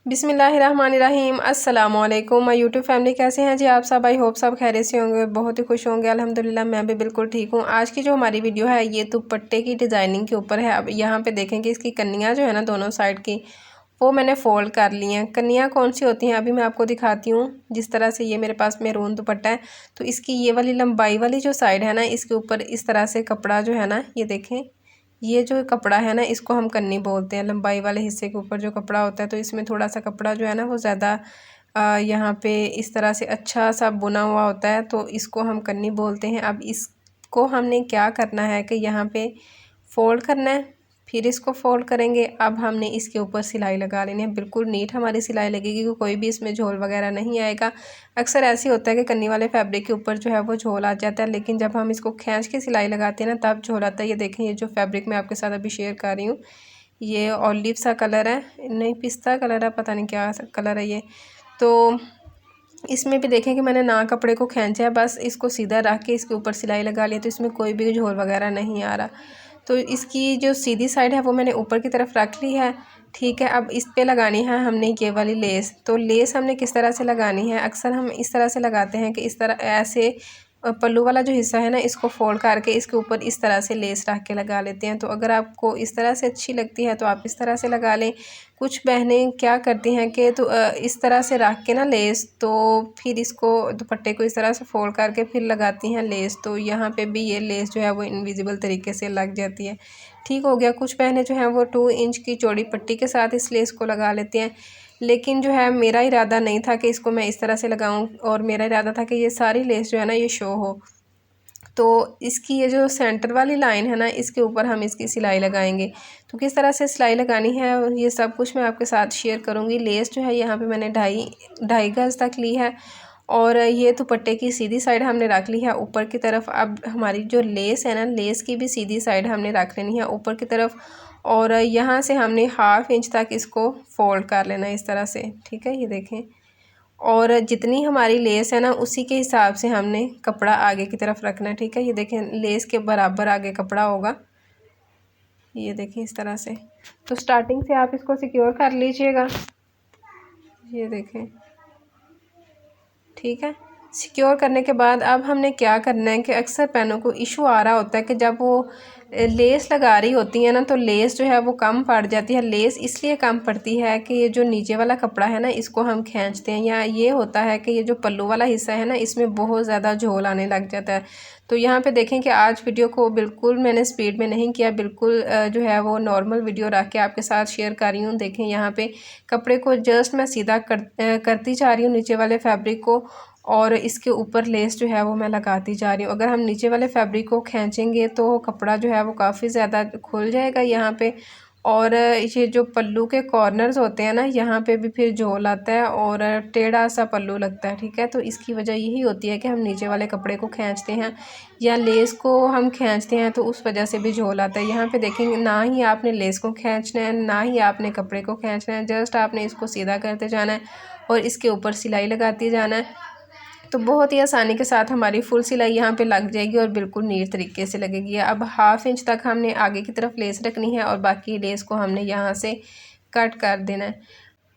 बिस्मिल्लाहिर्रहमानिर्रहीम अस्सलाम वालेकुम माय यूट्यूब फैमिली। कैसे हैं जी आप सब? आई होप सब खैरियत से होंगे, बहुत ही खुश होंगे। अल्हम्दुलिल्लाह मैं भी बिल्कुल ठीक हूँ। आज की जो हमारी वीडियो है ये दुपट्टे की डिज़ाइनिंग के ऊपर है। अब यहाँ पे देखें कि इसकी कन्नियाँ जो है ना दोनों साइड की वो मैंने फ़ोल्ड कर ली हैं। कन्नियाँ कौन सी होती हैं अभी मैं आपको दिखाती हूँ। जिस तरह से ये मेरे पास मैरून दुपट्टा है तो इसकी ये वाली लंबाई वाली जो साइड है ना इसके ऊपर इस तरह से कपड़ा जो है ना ये देखें, ये जो कपड़ा है ना इसको हम कन्नी बोलते हैं। लंबाई वाले हिस्से के ऊपर जो कपड़ा होता है तो इसमें थोड़ा सा कपड़ा जो है ना वो ज़्यादा यहाँ पे इस तरह से अच्छा सा बुना हुआ होता है तो इसको हम कन्नी बोलते हैं। अब इसको हमने क्या करना है कि यहाँ पे फ़ोल्ड करना है, फिर इसको फ़ोल्ड करेंगे। अब हमने इसके ऊपर सिलाई लगा लेनी है। बिल्कुल नीट हमारी सिलाई लगेगी कि कोई भी इसमें झोल वगैरह नहीं आएगा। अक्सर ऐसे होता है कि कन्नी वाले फैब्रिक के ऊपर जो है वो झोल आ जाता है, लेकिन जब हम इसको खींच के सिलाई लगाते हैं ना तब झोल आता है। ये देखें, ये जो फैब्रिक मैं आपके साथ अभी शेयर कर रही हूँ ये ऑलिव सा कलर है, नहीं पिस्ता कलर है, पता नहीं क्या कलर है ये। तो इसमें भी देखें कि मैंने ना कपड़े को खींचा है, बस इसको सीधा रख के इसके ऊपर सिलाई लगा ली तो इसमें कोई भी झोल वगैरह नहीं आ रहा। तो इसकी जो सीधी साइड है वो मैंने ऊपर की तरफ रख ली है। ठीक है, अब इस पे लगानी है हमने ये वाली लेस। तो लेस हमने किस तरह से लगानी है, अक्सर हम इस तरह से लगाते हैं कि इस तरह ऐसे पल्लू वाला जो हिस्सा है ना इसको फोल्ड करके इसके ऊपर इस तरह से लेस रख के लगा लेते हैं। तो अगर आपको इस तरह से अच्छी लगती है तो आप इस तरह से लगा लें। कुछ बहनें क्या करती हैं कि तो इस तरह से रख के ना लेस, तो फिर इसको दुपट्टे को इस तरह से फोल्ड करके फिर लगाती हैं लेस। तो यहाँ पे भी ये लेस जो है वो इनविजिबल तरीके से लग जाती है। ठीक हो गया। कुछ बहनें जो हैं वो 2 इंच की चौड़ी पट्टी के साथ इस लेस को लगा लेती हैं, लेकिन जो है मेरा इरादा नहीं था कि इसको मैं इस तरह से लगाऊं, और मेरा इरादा था कि ये सारी लेस जो है ना ये शो हो। तो इसकी ये जो सेंटर वाली लाइन है ना इसके ऊपर हम इसकी सिलाई लगाएंगे। तो किस तरह से सिलाई लगानी है ये सब कुछ मैं आपके साथ शेयर करूँगी। लेस जो है यहाँ पे मैंने ढाई गज तक ली है, और ये दुपट्टे की सीधी साइड हमने रख ली है ऊपर की तरफ। अब हमारी जो लेस है ना लेस की भी सीधी साइड हमने रख लेनी है ऊपर की तरफ, और यहाँ से हमने 1/2 इंच तक इसको फोल्ड कर लेना है इस तरह से। ठीक है, ये देखें, और जितनी हमारी लेस है ना उसी के हिसाब से हमने कपड़ा आगे की तरफ रखना है। ठीक है, ये देखें लेस के बराबर आगे कपड़ा होगा, ये देखें इस तरह से। तो स्टार्टिंग से आप इसको सिक्योर कर लीजिएगा, ये देखें। ठीक है, सिक्योर करने के बाद अब हमने क्या करना है कि अक्सर पहनों को इशू आ रहा होता है कि जब वो लेस लगा रही होती है ना तो लेस जो है वो कम पड़ जाती है। लेस इसलिए कम पड़ती है कि ये जो नीचे वाला कपड़ा है ना इसको हम खींचते हैं, या ये होता है कि ये जो पल्लू वाला हिस्सा है ना इसमें बहुत ज़्यादा झोल आने लग जाता है। तो यहाँ पे देखें कि आज वीडियो को बिल्कुल मैंने स्पीड में नहीं किया, बिल्कुल जो है वो नॉर्मल वीडियो रख के आपके साथ शेयर कर रही हूँ। देखें यहाँ पे कपड़े को जस्ट मैं सीधा करती जा रही हूँ नीचे वाले फैब्रिक को, और इसके ऊपर लेस जो है वो मैं लगाती जा रही हूँ। अगर हम नीचे वाले फैब्रिक को खींचेंगे तो कपड़ा जो है वो काफ़ी ज़्यादा खुल जाएगा यहाँ पे, और ये जो पल्लू के कॉर्नर्स होते हैं ना यहाँ पे भी फिर झोल आता है और टेढ़ा सा पल्लू लगता है। ठीक है, तो इसकी वजह यही होती है कि हम नीचे वाले कपड़े को खींचते हैं या लेस को हम खींचते हैं तो उस वजह से भी झोल आता है। यहाँ पे देखेंगे ना ही आपने लेस को खींचना है ना ही आपने कपड़े को खींचना है, जस्ट आपने इसको सीधा करते जाना है और इसके ऊपर सिलाई लगाती जाना है। तो बहुत ही आसानी के साथ हमारी फुल सिलाई यहाँ पे लग जाएगी और बिल्कुल नीट तरीके से लगेगी। अब 1/2 इंच तक हमने आगे की तरफ लेस रखनी है और बाकी लेस को हमने यहाँ से कट कर देना है।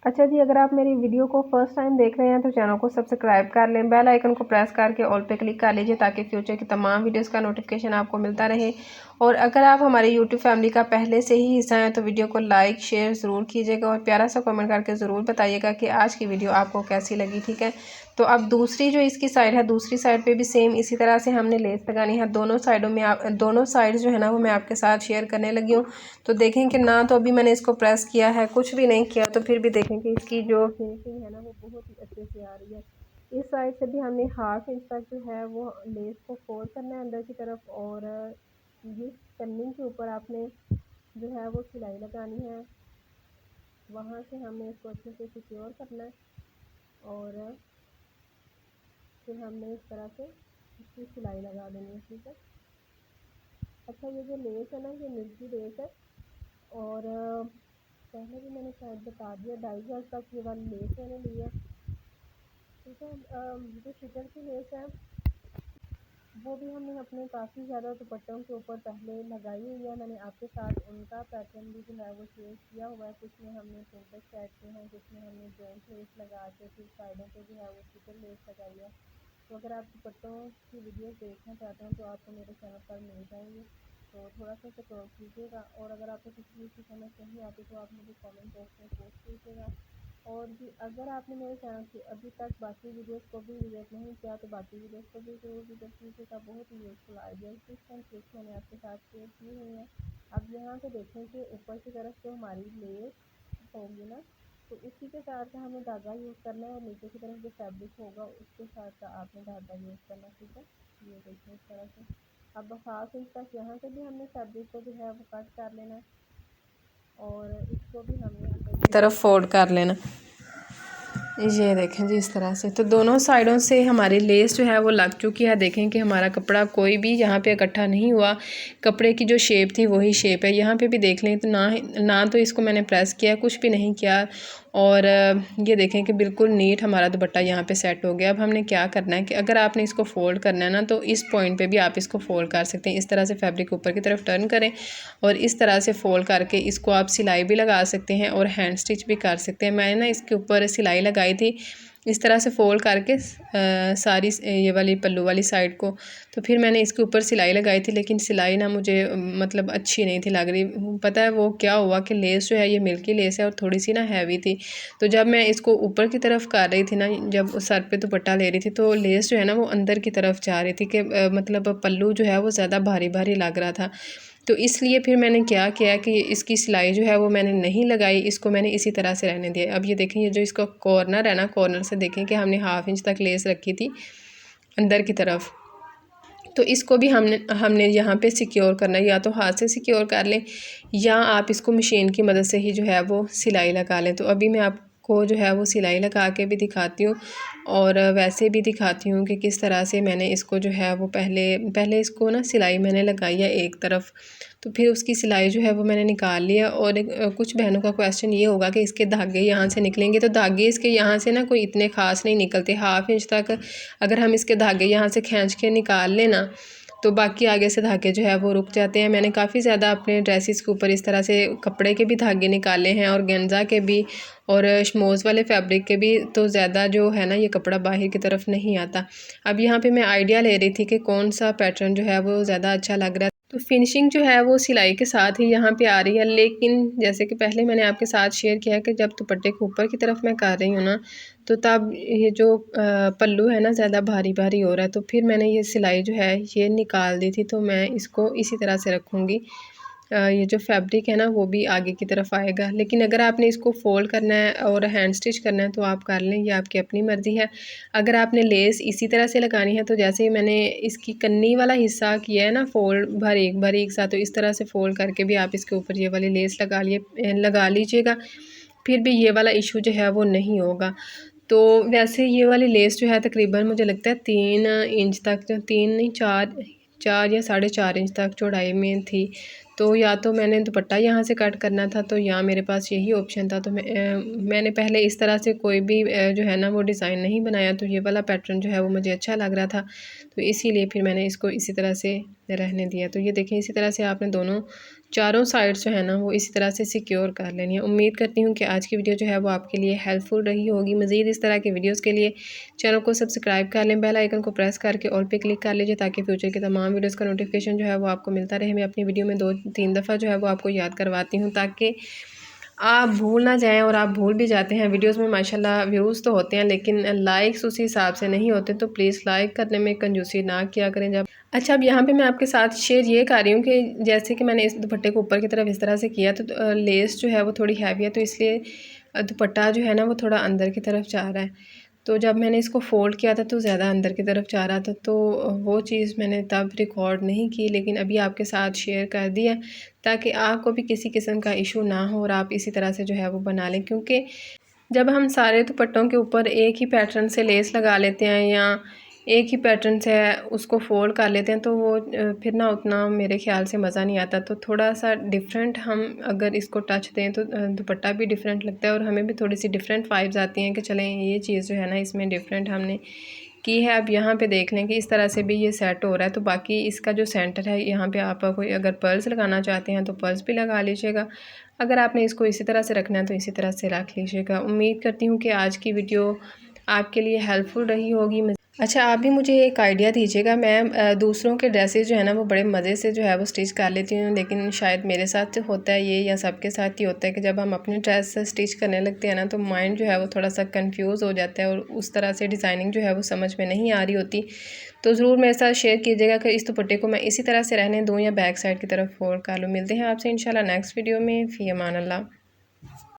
अच्छा जी, अगर आप मेरी वीडियो को फर्स्ट टाइम देख रहे हैं तो चैनल को सब्सक्राइब कर लें, बेल आइकन को प्रेस करके ऑल पे क्लिक कर लीजिए ताकि फ्यूचर की तमाम वीडियोस का नोटिफिकेशन आपको मिलता रहे। और अगर आप हमारे यूट्यूब फैमिली का पहले से ही हिस्सा हैं तो वीडियो को लाइक शेयर ज़रूर कीजिएगा और प्यारा सा कमेंट करके ज़रूर बताइएगा कि आज की वीडियो आपको कैसी लगी। ठीक है, तो अब दूसरी जो इसकी साइड है दूसरी साइड पे भी सेम इसी तरह से हमने लेस लगानी है। दोनों साइडों में दोनों साइड जो है ना वो मैं आपके साथ शेयर करने लगी हूँ। तो देखें कि ना तो अभी मैंने इसको प्रेस किया है, कुछ भी नहीं किया, तो फिर भी देखें कि इसकी जो फिनिशिंग है ना वो बहुत ही अच्छे से आ रही है। इस साइड से भी हमने 1/2 इंच तक जो है वो लेस को फोल्ड करना है अंदर की तरफ, और ये पन्नी के ऊपर आपने जो है वो सिलाई लगानी है, वहाँ से हमने इसको अच्छे से सिक्योर करना है और फिर हमने इस तरह से इसकी सिलाई लगा देनी है। ठीक है, अच्छा ये जो लेस है ना ये मिल्की लेस है, और पहले भी मैंने शायद बता दिया 2.5 गज तक ये वाली लेस मैंने ली है। ठीक है, जो शिटर की लेस है वो भी हमने अपने काफ़ी ज़्यादा दुपट्टों के ऊपर पहले लगाई हुई है। मैंने आपके साथ उनका पैटर्न भी जो है वो शेयर किया हुआ है। कुछ में हमने प्रिंटेड सेट के हैं, कुछ में हमने जॉइंट लेस लगा के फिर साइडों पे जो है वो सिंगल लेस लगाई है। तो अगर आप दुपट्टों की वीडियोस देखना चाहते हैं तो आपको मेरे चैनल पर मिल जाएंगे, तो थोड़ा सा सपोर्ट कीजिएगा। और अगर आपको किसी चीज़ की समझ नहीं आती तो आप मुझे कमेंट बॉक्स में पोस्ट कीजिएगा। और भी अगर आपने मेरे चैनल की अभी तक बाकी वीडियोस को भी विजिट नहीं किया तो बाकी वीडियोस को भी ज़रूर विजिट कीजिएगा। बहुत ही useful ideas tips and tricks मैंने आपके साथ शेयर की हुई हैं। अब यहाँ पे देखें कि ऊपर की तरफ जो हमारी लेस होगी ना, तो उसी के साथ हमें धागा यूज़ करना है और नीचे की तरफ जो फैब्रिक होगा उसके साथ आपने धागा यूज़ करना, ठीक है। ये देखिए इस तरह से। अब 1/2 इंच तक यहाँ से भी हमने फैब्रिक को जो है वो कट कर लेना है और इसको भी हमने अंदर की तरफ फोल्ड कर लेना। ये देखें जी इस तरह से। तो दोनों साइडों से हमारी लेस जो है वो लग चुकी है। देखें कि हमारा कपड़ा कोई भी यहाँ पे इकट्ठा नहीं हुआ, कपड़े की जो शेप थी वही शेप है। यहाँ पे भी देख लें तो ना तो इसको मैंने प्रेस किया, कुछ भी नहीं किया। और ये देखें कि बिल्कुल नीट हमारा दुपट्टा यहाँ पे सेट हो गया। अब हमने क्या करना है कि अगर आपने इसको फ़ोल्ड करना है ना तो इस पॉइंट पे भी आप इसको फ़ोल्ड कर सकते हैं। इस तरह से फैब्रिक ऊपर की तरफ टर्न करें और इस तरह से फ़ोल्ड करके इसको आप सिलाई भी लगा सकते हैं और हैंड स्टिच भी कर सकते हैं। मैंने ना इसके ऊपर सिलाई लगाई थी इस तरह से फ़ोल्ड करके सारी ये वाली पल्लू वाली साइड को। तो फिर मैंने इसके ऊपर सिलाई लगाई थी, लेकिन सिलाई ना मुझे मतलब अच्छी नहीं थी लग रही। पता है वो क्या हुआ कि लेस जो है ये मिल्की लेस है और थोड़ी सी ना हैवी थी। तो जब मैं इसको ऊपर की तरफ कर रही थी ना, जब सर पे दुपट्टा ले रही थी तो लेस जो है ना वो अंदर की तरफ जा रही थी कि मतलब पल्लू जो है वो ज़्यादा भारी भारी लग रहा था। तो इसलिए फिर मैंने क्या किया कि इसकी सिलाई जो है वो मैंने नहीं लगाई, इसको मैंने इसी तरह से रहने दिया। अब ये देखें ये जो इसका कॉर्नर है ना, कॉर्नर से देखें कि हमने 1/2 इंच तक लेस रखी थी अंदर की तरफ। तो इसको भी हमने यहाँ पे सिक्योर करना है, या तो हाथ से सिक्योर कर लें या आप इसको मशीन की मदद से ही जो है वो सिलाई लगा लें। तो अभी मैं आपको जो है वो सिलाई लगा के भी दिखाती हूँ और वैसे भी दिखाती हूँ कि किस तरह से मैंने इसको जो है वो पहले इसको ना सिलाई मैंने लगाई है एक तरफ, तो फिर उसकी सिलाई जो है वो मैंने निकाल लिया। और कुछ बहनों का क्वेश्चन ये होगा कि इसके धागे यहाँ से निकलेंगे, तो धागे इसके यहाँ से ना कोई इतने ख़ास नहीं निकलते। 1/2 इंच तक अगर हम इसके धागे यहाँ से खींच के निकाल लेना तो बाकी आगे से धागे जो है वो रुक जाते हैं। मैंने काफ़ी ज़्यादा अपने ड्रेसेस के ऊपर इस तरह से कपड़े के भी धागे निकाले हैं और गेंजा के भी और शमोज़ वाले फैब्रिक के भी। तो ज़्यादा जो है ना ये कपड़ा बाहर की तरफ नहीं आता। अब यहाँ पे मैं आइडिया ले रही थी कि कौन सा पैटर्न जो है वो ज़्यादा अच्छा लग रहा है। तो फिनिशिंग जो है वो सिलाई के साथ ही यहाँ पे आ रही है, लेकिन जैसे कि पहले मैंने आपके साथ शेयर किया कि जब दुपट्टे के ऊपर की तरफ मैं कर रही हूँ ना, तो तब ये जो पल्लू है ना ज़्यादा भारी भारी हो रहा है। तो फिर मैंने ये सिलाई जो है ये निकाल दी थी। तो मैं इसको इसी तरह से रखूँगी। ये जो फैब्रिक है ना वो भी आगे की तरफ आएगा। लेकिन अगर आपने इसको फ़ोल्ड करना है और हैंड स्टिच करना है तो आप कर लें, ये आपकी अपनी मर्ज़ी है। अगर आपने लेस इसी तरह से लगानी है तो जैसे मैंने इसकी कन्नी वाला हिस्सा किया है ना फ़ोल्ड बारीक बारीक सा, तो इस तरह से फ़ोल्ड करके भी आप इसके ऊपर ये वाली लेस लगा लीजिएगा। फिर भी ये वाला इशू जो है वो नहीं होगा। तो वैसे ये वाली लेस जो है तकरीबन मुझे लगता है 3 इंच तक, जो 3 नहीं 4 या 4.5 इंच तक चौड़ाई में थी। तो या तो मैंने दुपट्टा यहाँ से कट करना था तो यहाँ मेरे पास यही ऑप्शन था। तो मैंने पहले इस तरह से कोई भी जो है ना वो डिज़ाइन नहीं बनाया, तो ये वाला पैटर्न जो है वो मुझे अच्छा लग रहा था, तो इसीलिए फिर मैंने इसको इसी तरह से रहने दिया। तो ये देखें इसी तरह से आपने दोनों चारों साइड्स जो है ना वो इसी तरह से सिक्योर कर लेनी है। उम्मीद करती हूँ कि आज की वीडियो जो है वो आपके लिए हेल्पफुल रही होगी। मज़ीद इस तरह के वीडियोस के लिए चैनल को सब्सक्राइब कर लें, बेल आइकन को प्रेस करके ऑल पे क्लिक कर लीजिए ताकि फ्यूचर के तमाम वीडियोस का नोटिफिकेशन जो है वो आपको मिलता रहे। मैं अपनी वीडियो में 2-3 दफ़ा जो है वो आपको याद करवाती हूँ ताकि आप भूल ना जाएं। और आप भूल भी जाते हैं। वीडियोस में माशाल्लाह व्यूज़ तो होते हैं लेकिन लाइक्स उसी हिसाब से नहीं होते, तो प्लीज़ लाइक करने में कंजूसी ना किया करें। जब अच्छा, अब यहाँ पे मैं आपके साथ शेयर ये कर रही हूँ कि जैसे कि मैंने इस दुपट्टे को ऊपर की तरफ इस तरह से किया तो लेस जो है वो थोड़ी हैवी है, तो इसलिए दुपट्टा जो है ना वो थोड़ा अंदर की तरफ जा रहा है। तो जब मैंने इसको फ़ोल्ड किया था तो ज़्यादा अंदर की तरफ जा रहा था, तो वो चीज़ मैंने तब रिकॉर्ड नहीं की, लेकिन अभी आपके साथ शेयर कर दिया ताकि आपको भी किसी किस्म का इशू ना हो और आप इसी तरह से जो है वो बना लें। क्योंकि जब हम सारे दुपट्टों के ऊपर एक ही पैटर्न से लेस लगा लेते हैं या एक ही पैटर्न से उसको फ़ोल्ड कर लेते हैं तो वो फिर ना उतना मेरे ख़्याल से मज़ा नहीं आता। तो थोड़ा सा डिफरेंट हम अगर इसको टच दें तो दुपट्टा भी डिफरेंट लगता है और हमें भी थोड़ी सी डिफरेंट वाइब्स आती हैं कि चलें ये चीज़ जो है ना इसमें डिफरेंट हमने की है। अब यहाँ पे देख लें कि इस तरह से भी ये सेट हो रहा है। तो बाकी इसका जो सेंटर है यहाँ पे आप कोई अगर पर्ल्स लगाना चाहते हैं तो पर्ल्स भी लगा लीजिएगा। अगर आपने इसको इसी तरह से रखना है तो इसी तरह से रख लीजिएगा। उम्मीद करती हूँ कि आज की वीडियो आपके लिए हेल्पफुल रही होगी। अच्छा, आप भी मुझे एक आइडिया दीजिएगा। मैं दूसरों के ड्रेसेस जो है ना वो बड़े मज़े से जो है वो स्टिच कर लेती हूँ, लेकिन शायद मेरे साथ होता है ये, या सबके साथ ही होता है कि जब हम अपनी ड्रेस स्टिच करने लगते हैं ना तो माइंड जो है वो थोड़ा सा कंफ्यूज हो जाता है और उस तरह से डिज़ाइनिंग जो है वो समझ में नहीं आ रही होती। तो ज़रूर मेरे साथ शेयर कीजिएगा कि इस दुपट्टे को मैं इसी तरह से रहने दूँ या बैक साइड की तरफ फोल्ड कर लूँ। मिलते हैं आपसे इंशाल्लाह नेक्स्ट वीडियो में। फ़ी अमान अल्लाह।